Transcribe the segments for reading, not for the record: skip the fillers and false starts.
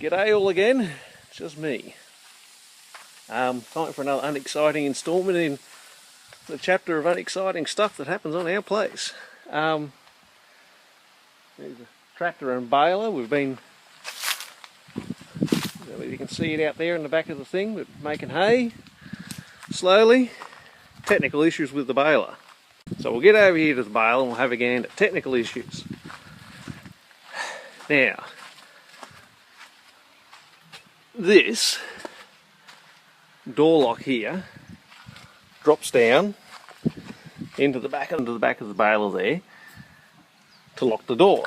G'day all again, it's just me. Time for another unexciting instalment in the chapter of unexciting stuff that happens on our place. There's a tractor and baler. We've been, you can see it out there in the back of the thing, but making hay slowly. Technical issues with the baler. So we'll get over here to the baler and we'll have a gander at technical issues. Now, this door lock here drops down into the back of the baler there to lock the door.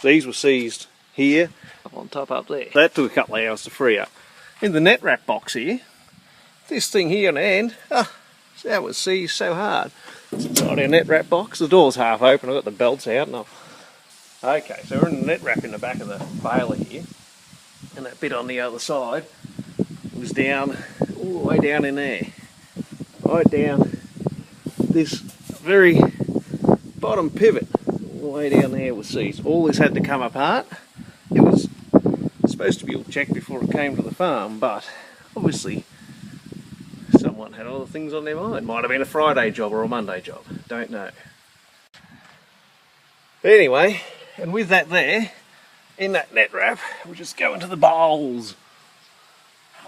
These were seized here, up on top up there. That took a couple of hours to free up. In the net wrap box here, this thing here on the end, see how it was seized so hard. It's inside our net wrap box. The door's half open. I've got the belts out. Okay, so we're in the net wrap in the back of the baler here, and that bit on the other side was down, all the way down in there, right down this very bottom pivot, all the way down there was seized. All this had to come apart. It was supposed to be all checked before it came to the farm, but obviously someone had other things on their mind. Might have been a Friday job or a Monday job, don't know. Anyway, and with that there, in that net wrap, we'll just go into the bowls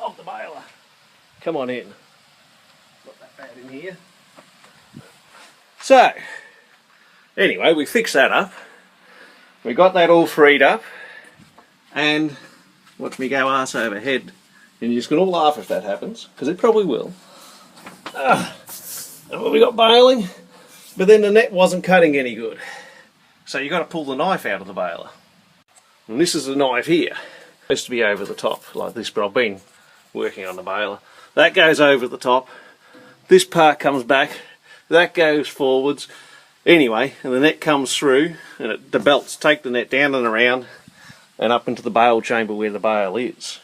of the baler. Come on in. Not that bad in here. So, anyway, we fixed that up. We got that all freed up. And watch me go arse over head. And you're just going to laugh if that happens, because it probably will. And we got baling, but then the net wasn't cutting any good. So you got to pull the knife out of the baler. And this is the knife here. It's supposed to be over the top like this, but I've been working on the baler. That goes over the top. This part comes back. That goes forwards. Anyway, and the net comes through, and the belts take the net down and around and up into the bale chamber where the bale is.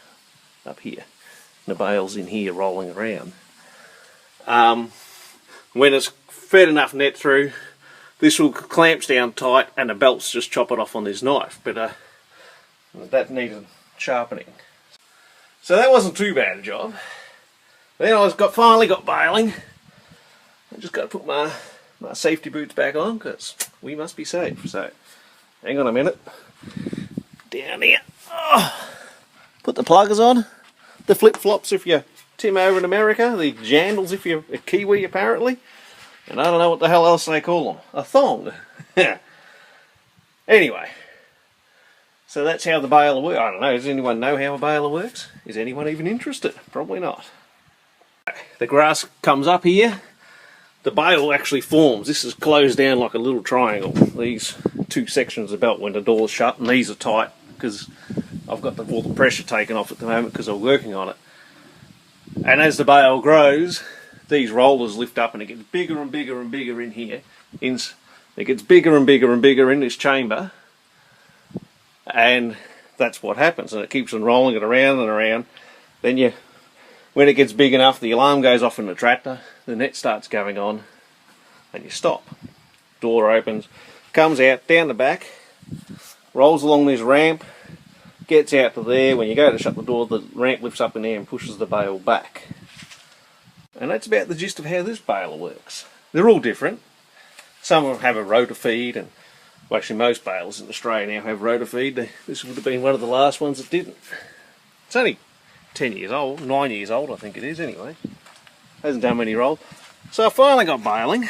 Up here. And the bale's in here rolling around. When it's fed enough net through, this will clamps down tight and the belts just chop it off on this knife, but that needed sharpening. So that wasn't too bad a job. Then I finally got baling. I just got to put my safety boots back on because we must be safe. So hang on a minute. Down here. Oh, put the pluggers on. The flip-flops if you're Tim over in America. The jandals if you're a Kiwi apparently. And I don't know what the hell else they call them. A thong. Anyway. So that's how the baler works. I don't know. Does anyone know how a baler works? Is anyone even interested? Probably not. The grass comes up here. The bale actually forms. This is closed down like a little triangle. These two sections of belt when the door's shut, and these are tight because I've got all the pressure taken off at the moment because I'm working on it. And as the bale grows, these rollers lift up and it gets bigger and bigger and bigger in here. It gets bigger and bigger and bigger in this chamber. And that's what happens. And it keeps on rolling it around and around. Then when it gets big enough, the alarm goes off in the tractor. The net starts going on. And you stop. Door opens. Comes out down the back. Rolls along this ramp. Gets out to there. When you go to shut the door, the ramp lifts up in there and pushes the bale back. And that's about the gist of how this baler works. They're all different. Some of them have a rotor feed, and well, actually most balers in Australia now have rotor feed. This would have been one of the last ones that didn't. It's only 10 years old, 9 years old I think it is anyway. Hasn't done many rolls. So I finally got baling.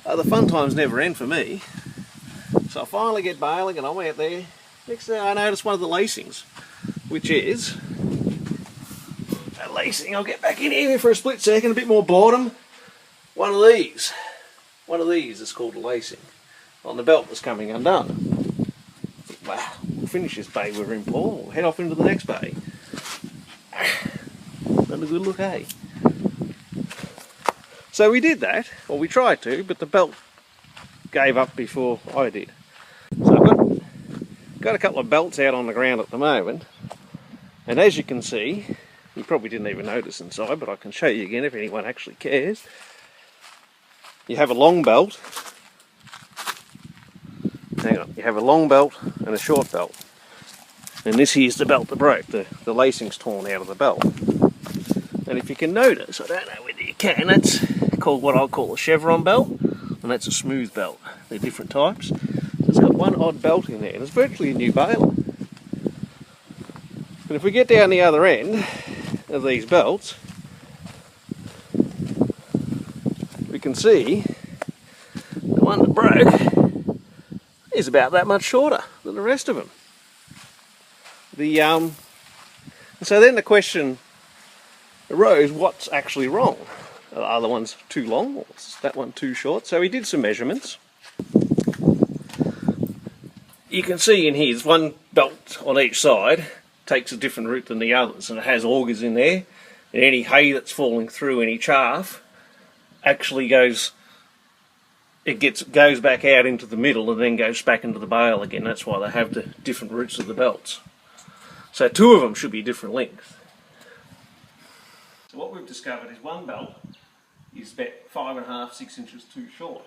The fun times never end for me. So I finally get baling and I'm out there. Next thing I notice one of the lacings, which is lacing. I'll get back in here for a split second, a bit more boredom. One of these is called a lacing on the belt that's coming undone. Wow, we'll finish this bay we're in, Paul. We'll head off into the next bay. Not a good look, eh? So we did that, or we tried to, but the belt gave up before I did. So I've got a couple of belts out on the ground at the moment, and as you can see, you probably didn't even notice inside, but I can show you again if anyone actually cares. You have a long belt. Hang on, you have a long belt and a short belt. And this here's the belt that broke. The lacing's torn out of the belt. And if you can notice, I don't know whether you can, that's called what I'll call a chevron belt, and that's a smooth belt. They're different types. It's got one odd belt in there, and it's virtually a new baler. But if we get down the other end of these belts, we can see the one that broke is about that much shorter than the rest of them. So then the question arose, what's actually wrong? Are the ones too long, or is that one too short? So we did some measurements. You can see in here, there's one belt on each side, takes a different route than the others, and it has augers in there, and any hay that's falling through, any chaff, actually goes back out into the middle and then goes back into the bale again. That's why they have the different routes of the belts. So two of them should be different length. So what we've discovered is one belt is about 5.5, 6 inches too short.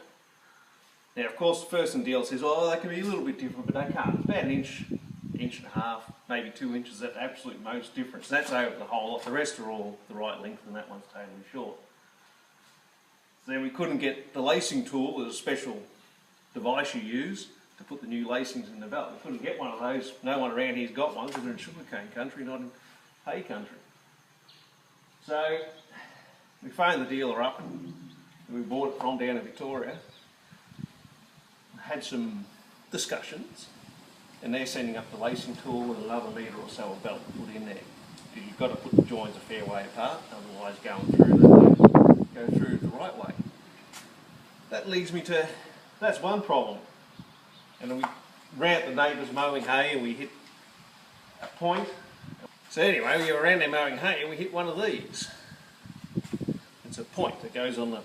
Now of course the person deal says, oh, they can be a little bit different, but they can't. It's about an inch, inch and a half, maybe 2 inches, that's the absolute most difference. That's over the whole lot. The rest are all the right length, and that one's totally short. So then we couldn't get the lacing tool. There's a special device you use to put the new lacings in the belt. We couldn't get one of those. No one around here's got one because we're in sugarcane country, not in hay country. So we phoned the dealer up, and we bought it from down in Victoria. Had some discussions, and they're sending up the lacing tool and another metre or so of belt to put in there. You've got to put the joins a fair way apart, otherwise going through go through the right way. That leads me to, that's one problem. And then we ran out the neighbours mowing hay and we hit a point. So anyway, we were around there mowing hay and we hit one of these. It's a point that goes in the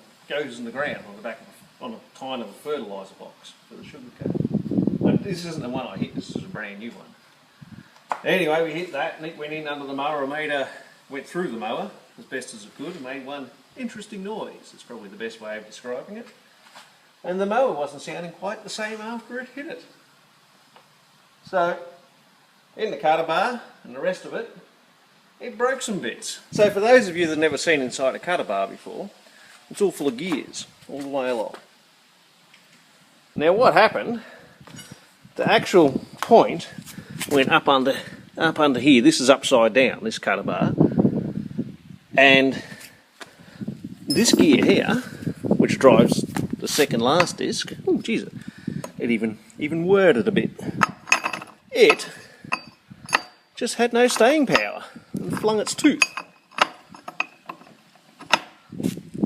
ground on the back of a tine of a fertiliser box for the sugar cane. But this isn't the one I hit, this is a brand new one. Anyway, we hit that and it went in under the mower and went through the mower as best as it could and made one interesting noise. It's probably the best way of describing it. And the mower wasn't sounding quite the same after it hit it. So, in the cutter bar and the rest of it, it broke some bits. So for those of you that have never seen inside a cutter bar before, it's all full of gears, all the way along. Now what happened, the actual point went up under here. This is upside down, this cutter bar. And this gear here, which drives the second last disc, oh geez, it even whirred it a bit. It just had no staying power and flung its tooth.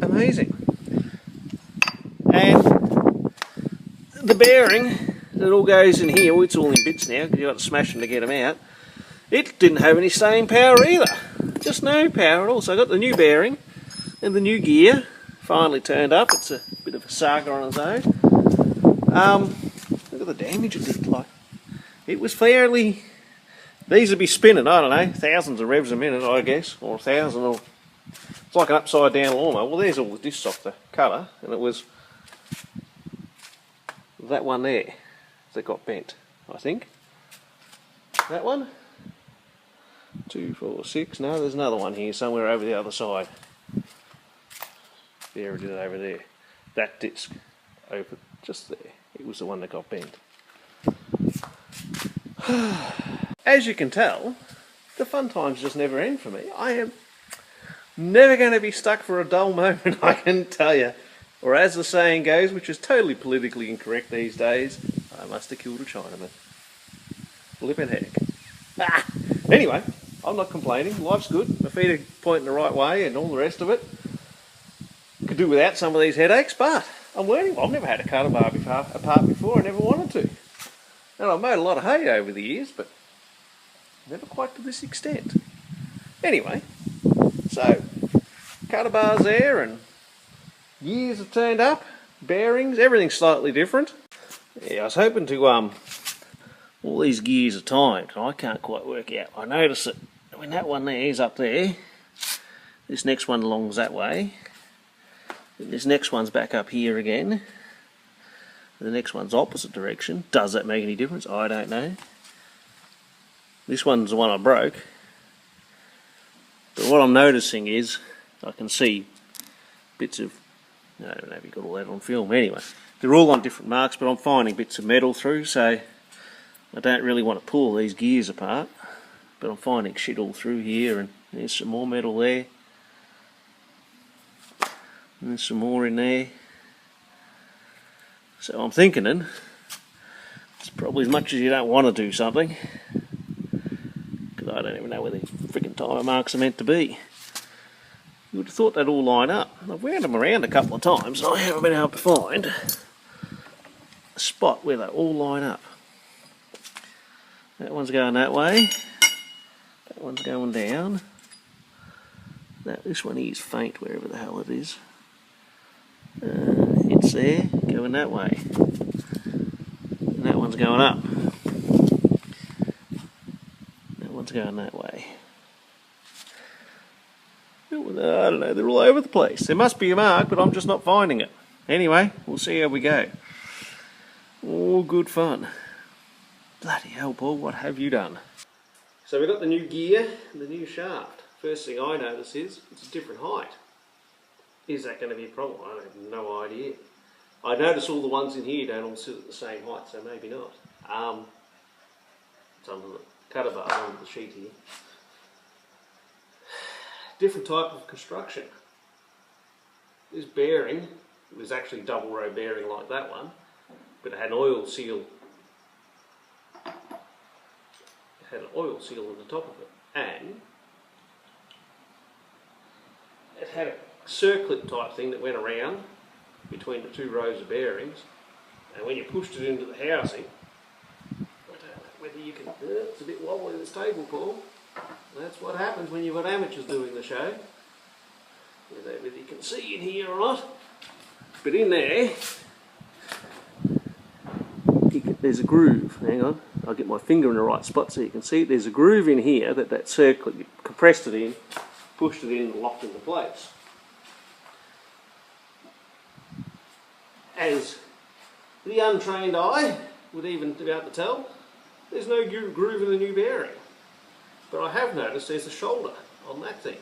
Amazing. And the bearing that all goes in here, well, it's all in bits now because you've got to smash them to get them out. It didn't have any staying power either. Just no power at all. So I got the new bearing and the new gear finally turned up. It's a bit of a saga on its own. Look at the damage it did. Like, it was fairly. These would be spinning, I don't know, thousands of revs a minute, I guess, or 1,000. Or it's like an upside down lawnmower. Well, there's all the discs off the cutter, and it was that one there that got bent, I think. That one. 2, 4, 6. No, there's another one here somewhere over the other side. There it is over there. That disc over just there. It was the one that got bent. As you can tell, the fun times just never end for me. I am never going to be stuck for a dull moment, I can tell you. Or as the saying goes, which is totally politically incorrect these days, I must have killed a Chinaman. Flippin' heck. Anyway, I'm not complaining. Life's good. My feet are pointing the right way and all the rest of it. Could do without some of these headaches, but I'm learning. I've never had a cutter bar apart before. I never wanted to. And I've made a lot of hay over the years, but never quite to this extent. Anyway, so cutter bars there, and gears have turned up, bearings, everything's slightly different. Yeah, I was hoping to all these gears are timed. I can't quite work out. I notice that when that one there is up there, this next one alongs that way. This next one's back up here again. The next one's opposite direction. Does that make any difference? I don't know. This one's the one I broke. But what I'm noticing is I can see bits of, I don't know if you got all that on film. Anyway, they're all on different marks, but I'm finding bits of metal through, so I don't really want to pull these gears apart. But I'm finding shit all through here, and there's some more metal there. And there's some more in there. So I'm thinking it's probably as much as you don't want to do something, because I don't even know where these freaking tyre marks are meant to be. You would have thought they'd all line up. I've wound them around a couple of times and I haven't been able to find a spot where they all line up. That one's going that way. That one's going down. This one is faint, wherever the hell it is. It's there, going that way. And that one's going up. That one's going that way. I don't know, they're all over the place. There must be a mark, but I'm just not finding it. Anyway, we'll see how we go. All good fun. Bloody hell, Paul, what have you done? So we've got the new gear and the new shaft. First thing I notice is it's a different height. Is that going to be a problem? I have no idea. I notice all the ones in here don't all sit at the same height, so maybe not. It's under the cutter bar, under the sheet here. Different type of construction. This bearing was actually double row bearing like that one, but it had an oil seal. It had an oil seal on the top of it, and it had a circlet type thing that went around between the two rows of bearings, and when you pushed it into the housing, I don't know whether you can, it's a bit wobbly this table, Paul. That's what happens when you've got amateurs doing the show. I don't know whether you can see in here or not, but in there, there's a groove. Hang on, I'll get my finger in the right spot so you can see. There's a groove in here that circlet, you compressed it in, pushed it in and locked into place. As the untrained eye would even be able to tell, there's no groove in the new bearing. But I have noticed there's a shoulder on that thing.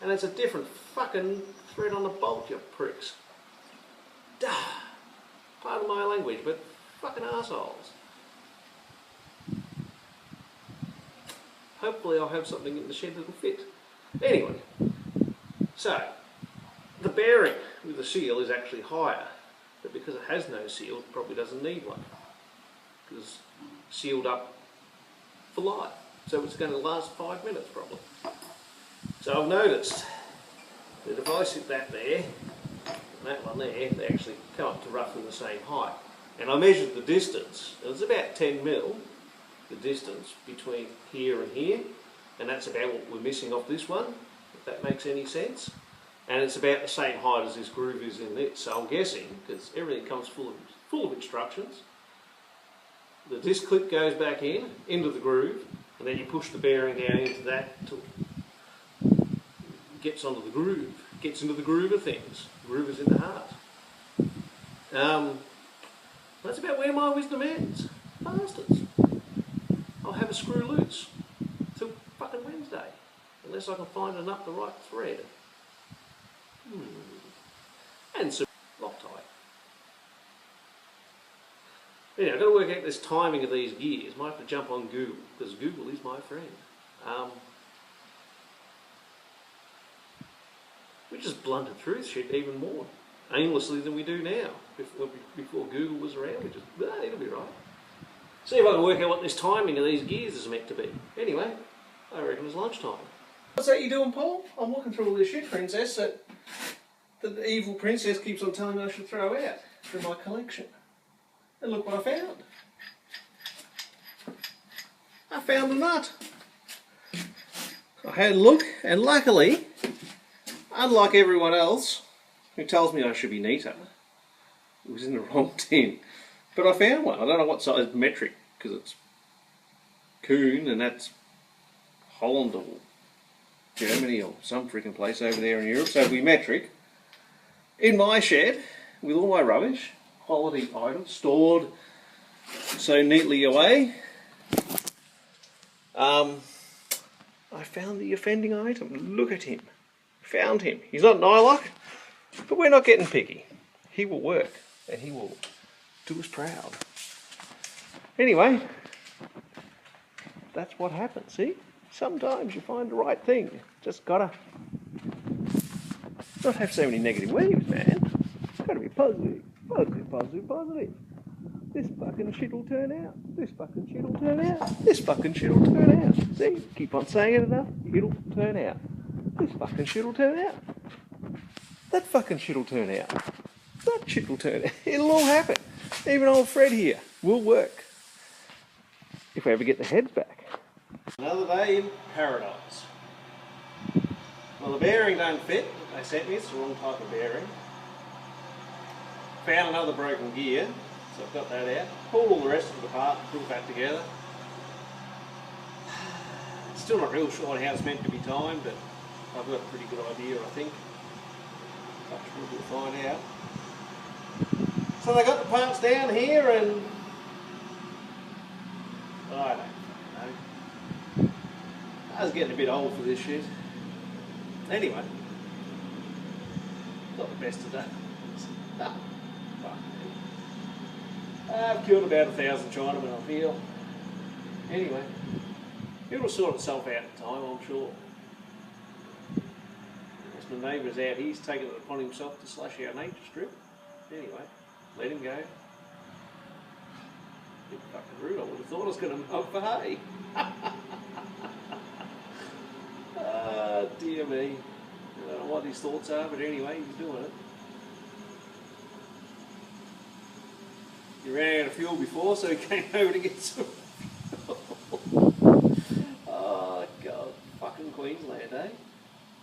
And it's a different fucking thread on the bolt, you pricks. Duh. Pardon my language, but fucking arseholes. Hopefully I'll have something in the shed that'll fit. Anyway, so the bearing with the seal is actually higher, but because it has no seal, it probably doesn't need one. Because it's sealed up for life. So it's going to last 5 minutes probably. So I've noticed that if I sit that there, and that one there, they actually come up to roughly the same height. And I measured the distance, and it's about 10 mil, the distance between here and here, and that's about what we're missing off this one, if that makes any sense. And it's about the same height as this groove is in this, so I'm guessing, because everything comes full of instructions, the disc clip goes back into the groove, and then you push the bearing down into that until it gets onto the groove, gets into the groove of things. The groove is in the heart. That's about where my wisdom ends. Bastards. I'll have a screw loose till fucking Wednesday, unless I can find the right thread. And some Loctite. Anyway, I've got to work out this timing of these gears. Might have to jump on Google, because Google is my friend. We just blundered through this shit even more aimlessly than we do now. Before Google was around, we just, it'll be right. See if I can work out what this timing of these gears is meant to be. Anyway, I reckon it's lunchtime. What's that you doing, Paul? I'm looking through all this shit, Princess, that the evil princess keeps on telling me I should throw out from my collection. And look what I found. I found a nut. I had a look, and luckily, unlike everyone else who tells me I should be neater, it was in the wrong tin. But I found one. I don't know what size metric, because it's Coon, and that's Holland or Germany or some freaking place over there in Europe. So it'll be metric. In my shed, with all my rubbish, quality items stored so neatly away. I found the offending item. Look at him. Found him. He's not nylock, but we're not getting picky. He will work, and he will do us proud. Anyway, that's what happens, see? Sometimes you find the right thing. Just gotta not have so many negative waves, man. Gotta be positive. Positive, positive, positive. This fucking shit will turn out. This fucking shit will turn out. This fucking shit will turn out. See? Keep on saying it enough, it'll turn out. This fucking shit will turn out. That fucking shit will turn out. That shit will turn out. It'll all happen. Even old Fred here will work. If we ever get the heads back. Another day in paradise. Well, the bearing don't fit. They sent me, it's the wrong type of bearing. Found another broken gear, so I've got that out. Pulled all the rest of it apart and put it back together. Still not real sure how it's meant to be timed, but I've got a pretty good idea, I think. We'll find out. So they got the parts down here, and I don't know. I was getting a bit old for this shit. Anyway, not the best of days. I've killed about 1,000 Chinamen, I feel. Anyway, it'll sort itself out in time, I'm sure. As my neighbour's out, he's taken it upon himself to slash our nature strip. Anyway, let him go. Bit fucking rude, I would have thought I was going to mow for hay. Dear me. I don't know what his thoughts are, but anyway, he's doing it. He ran out of fuel before, so he came over to get some fuel. Oh, God. Fucking Queensland, eh?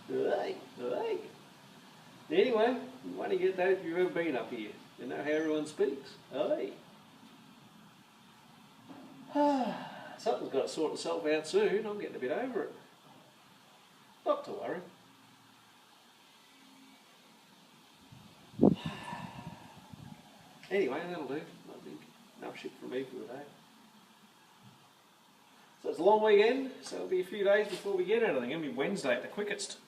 Hey, hey. Anyway, why don't you get that if you've ever been up here? You know how everyone speaks. Hey. Something's got to sort itself out soon. I'm getting a bit over it. Not to worry. Anyway, that'll do. I think enough shit from me for the day. So it's a long weekend, so it'll be a few days before we get anything. It'll be Wednesday at the quickest.